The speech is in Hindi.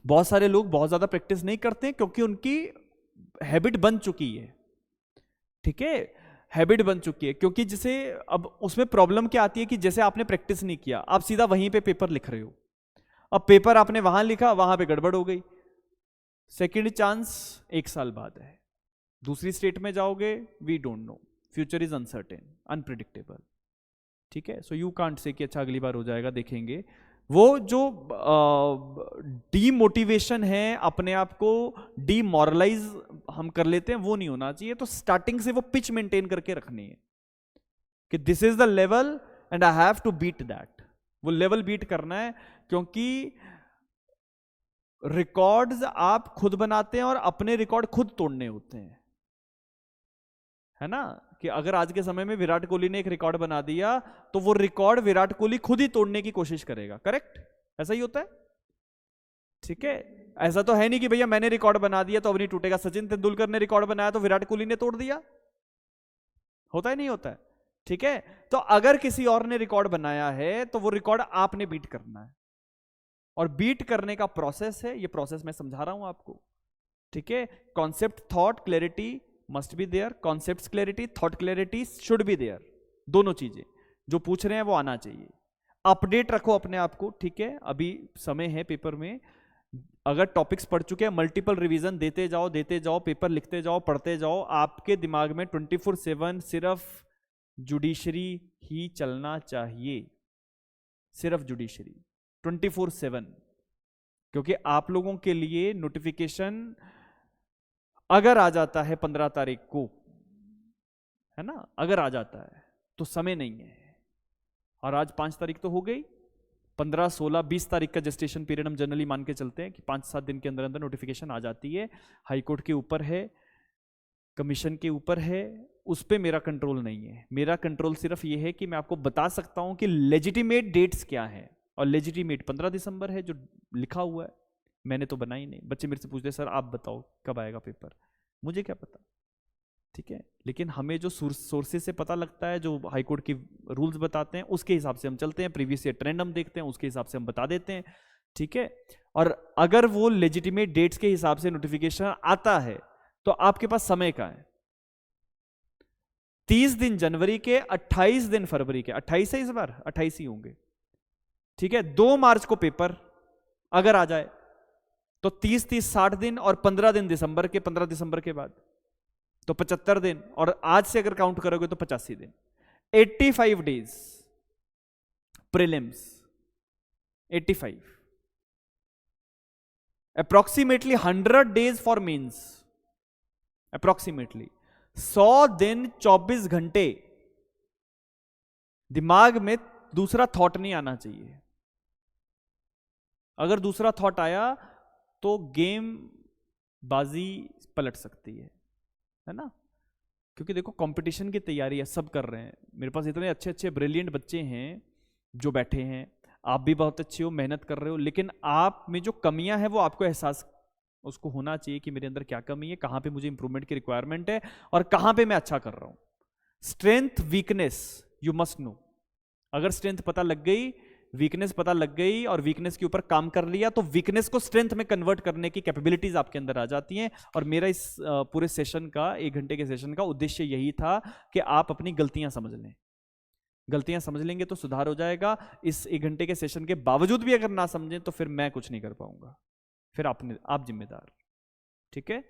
बहुत सारे लोग बहुत ज्यादा प्रैक्टिस नहीं करते हैं क्योंकि उनकी हैबिट बन चुकी है, ठीक है, हैबिट बन चुकी है। क्योंकि जैसे अब उसमें प्रॉब्लम क्या आती है कि जैसे आपने प्रैक्टिस नहीं किया, आप सीधा वहीं पे पेपर लिख रहे हो, अब पेपर आपने वहां लिखा, वहां पे गड़बड़ हो गई, सेकेंड चांस 1 साल बाद है, दूसरी स्टेट में जाओगे, we don't know, future is uncertain, unpredictable, ठीक है। सो यू कांट से कि अच्छा अगली बार हो जाएगा, देखेंगे। वो जो डीमोटिवेशन है, अपने आप को डीमोरलाइज हम कर लेते हैं, वो नहीं होना चाहिए। तो स्टार्टिंग से वो पिच मेंटेन करके रखनी है कि this is the level and I have to beat that, वो लेवल बीट करना है। क्योंकि रिकॉर्ड्स आप खुद बनाते हैं और अपने रिकॉर्ड खुद तोड़ने होते हैं, है ना। कि अगर आज के समय में विराट कोहली ने एक रिकॉर्ड बना दिया तो वो रिकॉर्ड विराट कोहली खुद ही तोड़ने की कोशिश करेगा, करेक्ट, ऐसा ही होता है, ठीक है। ऐसा तो है नहीं कि भैया मैंने रिकॉर्ड बना दिया तो अब नहीं टूटेगा, सचिन तेंदुलकर ने रिकॉर्ड बनाया तो विराट कोहली ने तोड़ दिया, होता है नहीं होता है, ठीक है। तो अगर किसी और ने रिकॉर्ड बनाया है तो वो रिकॉर्ड आपने बीट करना है, और बीट करने का प्रोसेस है, ये प्रोसेस मैं समझा रहा हूं आपको, ठीक है। Concept thought clarity must be there, concept clarity thought clarity should be there, दोनों चीजें जो पूछ रहे हैं वो आना चाहिए। अपडेट रखो अपने आप को, ठीक है, अभी समय है पेपर में, अगर टॉपिक्स पढ़ चुके हैं मल्टीपल रिवीजन देते जाओ, पेपर लिखते जाओ, पढ़ते जाओ, आपके दिमाग में 24/7 सिर्फ जुडिशरी ही चलना चाहिए, सिर्फ जुडिशरी 24/7। क्योंकि आप लोगों के लिए नोटिफिकेशन अगर आ जाता है 15 तारीख को, है ना, अगर आ जाता है तो समय नहीं है, और आज 5 तारीख तो हो गई, 15, 16, 20 तारीख का जेस्टेशन पीरियड हम जनरली मान के चलते हैं कि 5-7 दिन के अंदर अंदर नोटिफिकेशन आ जाती है। हाईकोर्ट के ऊपर है, कमीशन के ऊपर है, उस पर मेरा कंट्रोल नहीं है। मेरा कंट्रोल सिर्फ ये है कि मैं आपको बता सकता हूं कि लेजिटिमेट डेट्स क्या है, और लेजिटिमेट 15 दिसंबर है जो लिखा हुआ है, मैंने तो बनाई नहीं। बच्चे मेरे से पूछते सर आप बताओ कब आएगा पेपर, मुझे क्या पता, ठीक है। लेकिन हमें जो सोर्सेज से पता लगता है, जो हाईकोर्ट की रूल्स बताते हैं, उसके हिसाब से हम चलते हैं, प्रीवियस ईयर ट्रेंड हम देखते हैं, उसके हिसाब से हम बता देते हैं, ठीक है। और अगर वो लेजिटिमेट डेट्स के हिसाब से नोटिफिकेशन आता है तो आपके पास समय का है 30 दिन जनवरी के, 28 दिन फरवरी के, 28 है इस बार, 28 ही होंगे, ठीक है। 2 मार्च को पेपर अगर आ जाए तो 30-30 60 दिन, और 15 दिन दिसंबर के, 15 दिसंबर के बाद तो 75 दिन, और आज से अगर काउंट करोगे तो 85 दिन, 85 days prelims, 85, approximately 100 days for mains, approximately 100 दिन 24 घंटे दिमाग में दूसरा थॉट नहीं आना चाहिए। अगर दूसरा थॉट आया तो गेम बाजी पलट सकती है ना। क्योंकि देखो कंपटीशन की तैयारी है, सब कर रहे हैं, मेरे पास इतने अच्छे अच्छे ब्रिलियंट बच्चे हैं जो बैठे हैं, आप भी बहुत अच्छे हो, मेहनत कर रहे हो, लेकिन आप में जो कमियां हैं वो आपको एहसास उसको होना चाहिए कि मेरे अंदर क्या कमी है, कहां पे मुझे इंप्रूवमेंट की रिक्वायरमेंट है, और कहां पे मैं अच्छा कर रहा हूं। Strength weakness you must know. अगर स्ट्रेंथ पता लग गई, वीकनेस पता लग गई, और वीकनेस के ऊपर काम कर लिया, तो वीकनेस को स्ट्रेंथ में कन्वर्ट करने की कैपेबिलिटीज आपके अंदर आ जाती हैं। और मेरा इस पूरे सेशन का, 1 घंटे के सेशन का उद्देश्य यही था कि आप अपनी गलतियां समझ लें। गलतियां समझ लेंगे तो सुधार हो जाएगा। इस 1 घंटे के सेशन के बावजूद भी अगर ना समझें तो फिर मैं कुछ नहीं कर पाऊंगा, फिर आप जिम्मेदार, ठीक है।